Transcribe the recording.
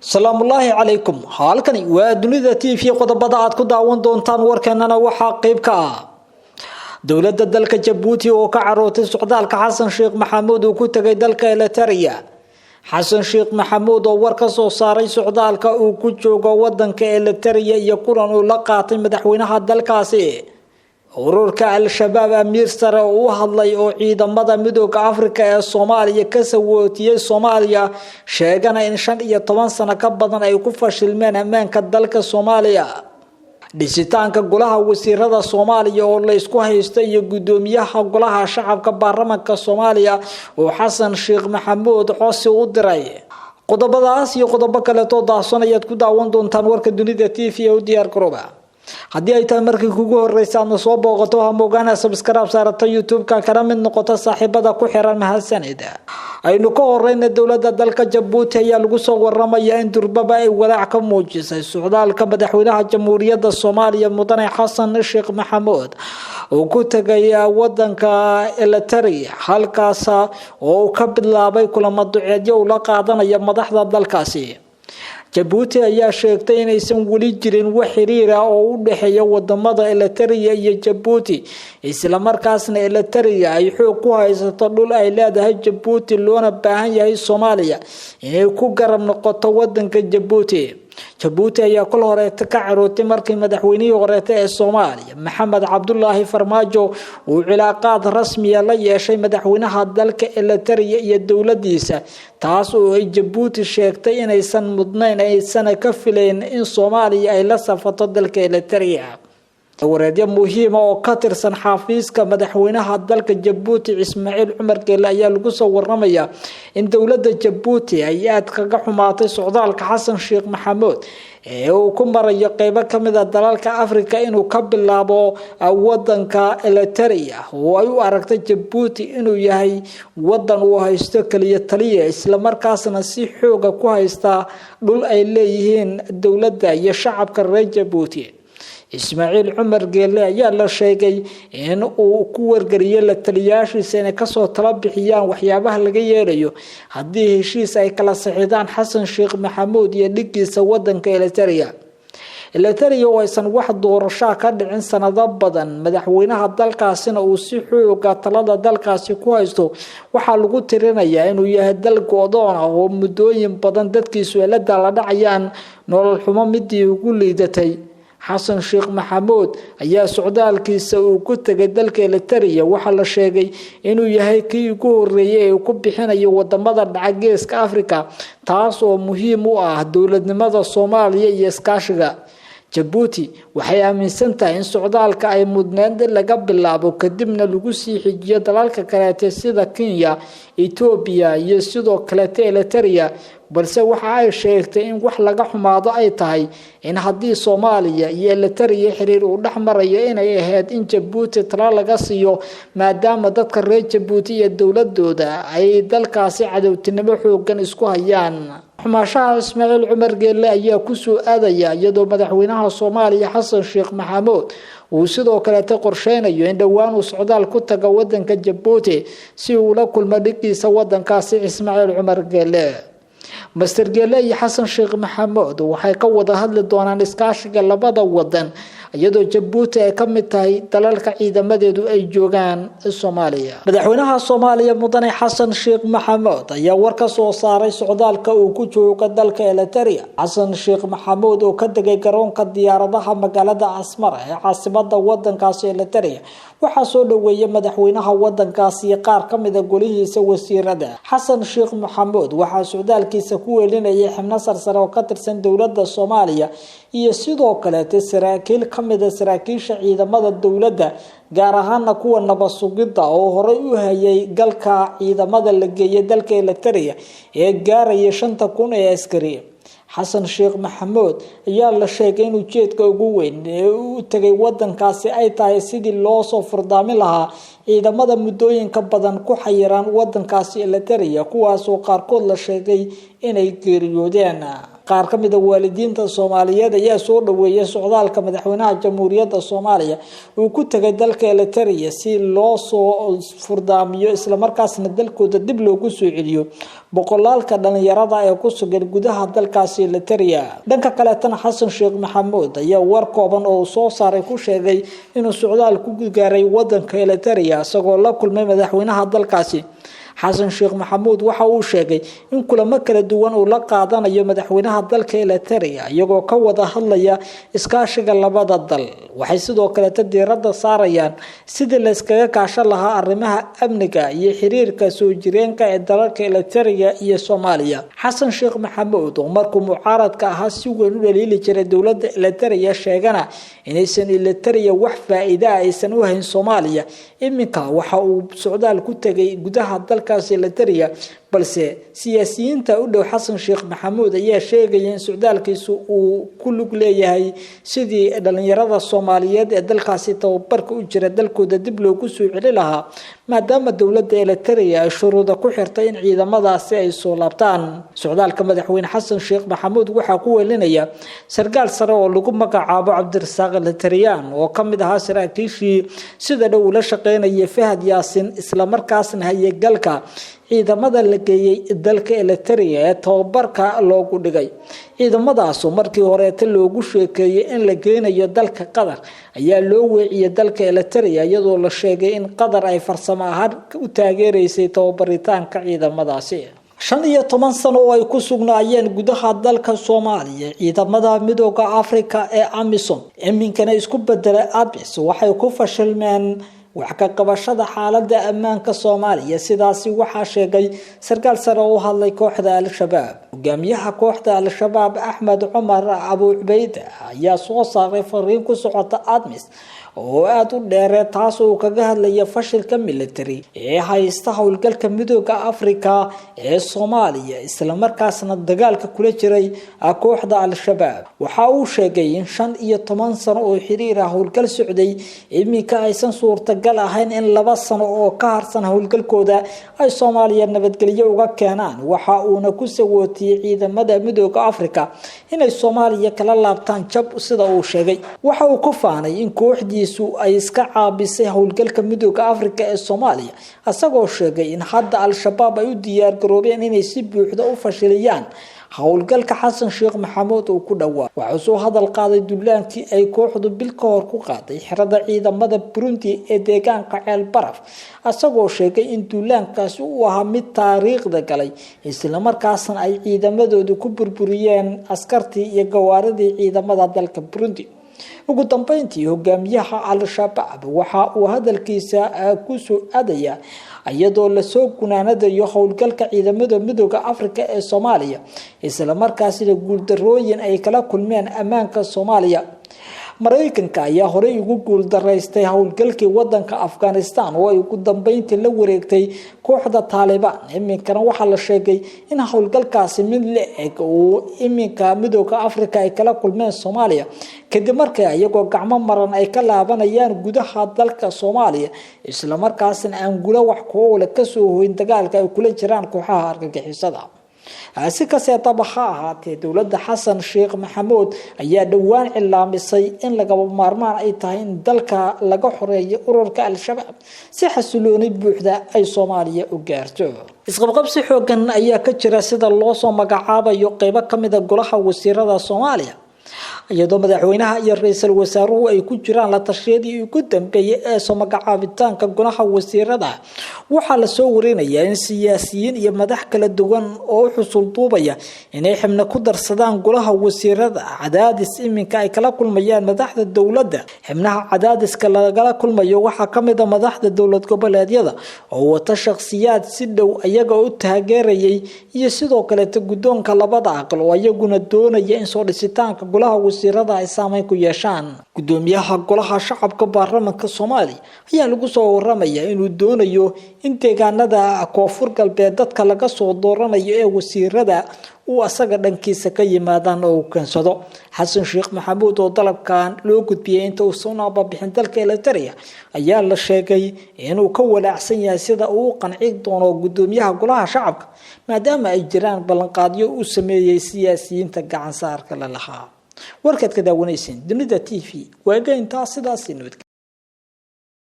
السلام الله عليكم halkani waa dunida TV qodobada aad ku daawan doontaan warkeenana waxa qayb ka ah dawladda dalka Djibouti oo ka carootay socdaalka Xasan Sheikh Maxamuud oo ku tagay dalka Eritrea Xasan Sheikh Maxamuud oo war ka soo saaray socdaalka uu ku joogo wadanka Eritrea iyo kulan uu la qaatay madaxweynaha dalkaasi ururka al-shabaab Amir Sare oo hadlay oo ciidamada midowga Afrika ee Soomaaliya ka sawootiyay Soomaaliya sheegana in 15 sano ka badan ay ku fashilmeen ammaanka dalka Soomaaliya dhisitaanka golaha wasiirada Soomaaliya oo la isku haysto iyo gudoomiyaha golaha shacabka baarlamaanka Soomaaliya oo Xasan Sheikh Maxamuud codsi u diray qodobadaas iyo qodobo kale oo daahsoonayad ku daawan doontaan warka dunida TV oo diyaar garooba haddii ay tahay markii kugu horeysay aad soo booqato ha moogaana subscribe saarata YouTube-ka kana mid noqoto saaxiibada ku xiran mahadsanida aynu ka horeyna dawladda dalka Djibouti ayaa lagu soo waramayaa in durbaba ay walaac ka muujisay socdaalka madaxweynaha jamhuuriyadda Soomaaliya mudane Xasan Sheikh Maxamuud oo ku tagay wadanka Eritrea halkaas oo ka bilaabay kulamo duceedyo la qaadanaya madaxda dalkaasi Djibouti ayaa sheegtay in aysan wali jirin wax xiriir ah oo u dhaxeeya wadamada Eritrea iyo Djibouti isla markaasna Eritrea ay xoog ku haysato dhul ay leedahay Djibouti loona baahan yahay Soomaaliya inay ku garab noqoto wadanka Djibouti ayaa kol hore ka carootay markii madaxweynihii hore ee Soomaaliya Maxamed Cabdullaahi Farmaajo uu cilaaqaad rasmi ah la yeeshay madaxweynaha dalka Eritrea iyo dawladiisa taas oo ay Djibouti sheegtay in aysan mudnayn aysan ka filayn in Soomaaliya ay la safato dalka Eritrea wareedyo muhiim ah oo ka tirsan xafiiska madaxweynaha dalka Djibouti Ismaaciil Cumar Geele ayaa lagu soo waramayaa in dawladda Djibouti ay aad kaga xumaatay socdaalka Xasan Sheikh Maxamuud ee uu ku marayo qaybo kamid ah dalalka Afrika inuu ka bilaabo wadanka Eritrea oo ay u aragtay Djibouti inuu yahay wadan uu haysto kaliya taliye isla markaasna si xoog ah ku haysta dhul ay leeyihiin dawladda iyo shacabka reer Djibouti Ismaaciil Cumar Geele ayaa la sheegay in uu ku wargariyay la taliyaashiisa inay ka soo tala bixiyaan waxyaabaha laga yeelayo haddii heshiis ay kala saxiixdaan Xasan Sheikh Maxamuud iyo dhigiisa wadanka Eritrea oo aysan wax doorasho ka dhicin sanado badan madaxweynaha dalkaasina uu si xoog ah talada dalkaasi ku haysto waxa lagu tirinayaa inuu yahay dal go'doon ah oo muddooyin badan dadkiisu la dhacayaan nolol xumo midii ugu liidatay Xasan Sheikh Maxamuud ayaa socdaalkiisa uu ku tagay dalka Eritrea waxa la sheegay inuu yahay kii ugu horeeyay ee ku bixinayo wadamada dhacageeska Afrika taas oo muhiim u ah dawladnimada Soomaaliya iyo iskaashiga Djibouti waxay aaminsan tahay in socdaalka ay mudnayd laga bilaabo kadibna lagu sii xijiyo dalalka kale sida Kenya, Ethiopia iyo sidoo kale Eritrea balse waxa ay sheegtay in wax laga xumaado ay tahay in haddii Soomaaliya iyo Eritrea xiriir u dhaxmarayo inay ahayd in Djibouti tala laga siiyo maadaama dadka reer Djibouti iyo dawladooda ay dalkaasi cadawtinimo xoogan isku hayaan xumaashaha Ismaaciil Cumar Geele ayaa ku soo aadaya iyadoo madaxweynaha Soomaaliya Xasan Sheikh Maxamuud uu sidoo kale qorsheynayo in dhawaan uu socdaal ku tago wadanka Djibouti si uu la kulmo dhigiisa wadankaasi Ismaaciil Cumar Geele Master Geele iyo Xasan Sheikh Maxamuud waxay ka wada hadli doonaan iskaashiga labada wadan iyadoo Djibouti ay ka mid tahay dalalka ciidamadeedu ay joogaan Soomaaliya madaxweynaha Soomaaliya mudane Xasan Sheikh Maxamuud ayaa war ka soo saaray socdaalka uu ku joogo dalka Eritrea Xasan Sheikh Maxamuud oo ka tagay garoonka diyaaradaha magaalada Asmara ee caasimadda wadankaasi Eritrea waxa soo dhaweeyay madaxweynaha wadankaasi qaar kamid ah golihiisa wasiirada Xasan Sheikh Maxamuud waxa socdaalkiisa ku weelinayay xubno sarsare oo ka tirsan dawladda Soomaaliya iyo sidoo kale saraakiil kamid ah saraakiisha ciidamada dawladda gaar ahaan kuwa nabad sugidda oo horay u hayay galka ciidamada la geeyay dalka Eritrea ee gaaraya 5,000 ee askari Xasan Sheikh Maxamuud ayaa la sheegay in ujeedka ugu weyn ee uu tagay wadankaasi ay tahay sidii loo soo furdaamin lahaa ciidamada muddooyinka badan ku xayiran wadankaasi Eritrea kuwaas oo qaarkood la sheegay inay geeriyoodeen qaar ka mid ah waalidiinta Soomaaliyeed ayaa soo dhaweeyay socdaalka madaxweynaha Jamhuuriyadda Soomaaliya uu ku tagay dalka Eritrea si loo soo furdaamiyo isla markaasna dalkooda dib loogu soo celiyo boqolaalka dhalinyarada ee ku sugan gudaha dalkaasi Eritrea. Dhanka kale tan Xasan Sheekh Maxamuud ayaa war kooban oo soo saaray ku sheegay inuu socdaal ku gaaray wadanka Eritrea isagoo la kulmay madaxweynaha dalkaasi. Xasan Sheekh Maxamuud waxa uu sheegay in kulamo kala duwan uu la qaadanayo madaxweynaha dalka Eritrea iyagoo ka wada hadlaya iskaashiga labada dal. Waxay sidoo kale diiradda saarayaan sidii la iskaga kaashan lahaa arrimaha amniga iyo xiriirka soo jireenka ee dalalka Eritrea iyo Soomaaliya. Xasan Sheekh Maxamuud oo markuu mucaaradka ahaa si weyn u dhaliili jiray dowladda Eritrea sheegana inaysan Eritrea wax faa'iido aysan u hayn Soomaaliya. Iminka waxa uu socdaal ku tagay gudaha dalkaasi Eritrea balse siyaasiyiinta u dhow Xasan Sheekh Maxamuud ayaa sheegaya in socdaalkiisu uu ku lug leeyahay sidii dhalinyarada Soomaaliyeed ee dalkaasi tababarka u jira dalkooda dib loogu soo celin lahaa maadaama dowladda Eritrea ay shuruudo ku xirtay in ciidamadaasi ay soo laabtaan. Socdaalka madaxweyne Xasan Sheekh Maxamuud waxa ku welinaya sarkaal sare oo lagu magacaabo Cabdirasaaq Eritrean oo kamid ahaa saraakiishii sida dhow la shaqeynaya Fahad Yaasin isla markaasna hayay galka ciidamada la geeyay dalka Eritrea ee tababarka loogu dhigay. ciidamadaas markii hore loogu sheekeeyay in la geenayo dalka Qatar ayaa loo weeciyay dalka Eritrea iyadoo la sheegay in Qatar ay farsamo ahaan u taageereysay tababaritaanka ciidamadaasi. 15 sano oo ay ku sugnaayeen gudaha dalka Soomaaliya ciidamada midowga Afrika ee AMISOM iminkana isku bedelay ATMIS waxay ku fashilmeen wax ka qabashada xaaladda ammaanka Soomaaliya sidaasi waxa sheegay sarkaal sare oo hadlay kooxda Al-Shabaab. Hogaamiyaha kooxda Al-Shabaab Axmed Cumar Abu Ubayd ayaa soo saaray fariin ku socota ATMIS oo aad u dheer taas oo kaga hadlaya fashilka military ee haysta howlgalka midowga Afrika ee Soomaaliya isla markaasna dagaalka kula jiray kooxda Al-Shabaab. Waxa uu sheegay in 15 sano oo xiriir ah howlgal socday iminka aysan suurtagal ahayn in 2 sano oo ka harsan howlgalkooda ay Soomaaliya nabadgelyo uga keenaan. Waxa uuna ku sawootiyay ciidamada midowga Afrika inay Soomaaliya kala laabtaan jab sida uu sheegay. Waxa uu ku faanay in kooxdiisu ay iska caabisay howlgalka midowga Afrika ee Soomaaliya asagoo sheegay in hadda Al-Shabaab ay u diyaar garoobeen inay si buuxda u fashiliyaan howlgalka Xasan Sheekh Maxamuud oo ku dhawaa. Waxa soo hadal qaaday duulaankii ay kooxdu bil ka hor ku qaaday xirada ciidamada Burundi ee deegaanka Ceel Baraf asagoo sheegay in duulaankaasi uu ahaa mid taariikhda galay isla markaasna ay ciidamadoodu ku burburiyeen askartii iyo gawaaridii ciidamada dalka Burundi. ugu dambeyntii hogaamiyaha Al-Shabaab waxa uu hadalkiisa ku soo aadaya iyadoo la soo gunaanadayo howlgalka ciidamada midowga Afrika ee Soomaaliya isla markaasina guuldarooyin ay kala kulmeen ammaanka Soomaaliya. Mareykanka ayaa hore ugu guul dareystay howlgalkii wadanka Afghanistan oo ay ugu dambeyntii la wareegtay kooxda Taliban. Iminkana waxa la sheegay in howlgalkaasi mid le'eg oo iminka midowga Afrika ay kala kulmeen Soomaaliya kadib markii ayagoo gacmo maran ay ka laabanayaan gudaha dalka Soomaaliya isla markaasna aan guula wax ku oo la ka soo hoyn dagaalka ay kula jiraan kooxaha argagixisada. si kastaba ha ahaatee dowladda Xasan Sheekh Maxamuud ayaa dhawaan cilaamisay in laga maarmaan ay tahay in dalka laga xoreeyo ururka Al-Shabaab si xasilooni buuxda ay Soomaaliya u gaarto. isqabqabsi xoogan ayaa ka jira sida loo soo magacaabayo qaybo kamid ah golaha wasiirada Soomaaliya iyadoo madaxweynaha iyo ra'iisul wasaaruhu ay ku jiraan la tashiyadii ugu dambeeyay ee soo magacaabitaanka golaha wasiirada. Waxaa la soo warinayaa in siyaasiyiin iyo madax kala duwan oo xusul duubaya inay xubno ku darsadaan golaha wasiirada cadaadis iminka ay kala kulmayaan madaxda dawladda. xubnaha cadaadiska laga kulmayo waxaa kamid ah madaxda dawlad goboleedyada oo wata shakhsiyaad si dhow ayaga u taageerayay iyo sidoo kale guddoonka labada aqal oo ayaguna doonaya in soo dhisitaanka golaha wasiirada ay saameyn ku yeeshaan. Gudoomiyaha golaha shacabka baarlamaanka Soomaaliya ayaa lagu soo waramayaa inuu doonayo in deegaanada Koonfur Galbeed dadka laga soo dooranayo ee wasiirada uu asaga dhankiisa ka yimaadaan oo kansado xasan sheekh maxamuud oo dalabkan loo gudbiyay inta uu soo bixin dalka Eritrea ayaa la sheegay inuu ka walaacsan yahay sida uu qanci doono gudoomiyaha golaha shacabka maadaama ay jiraan ballanqaadyo uu sameeyay siyaasiyiinta gacan saarka la lahaa warkad ka daawanaysan dunida TV waaga inta sidaas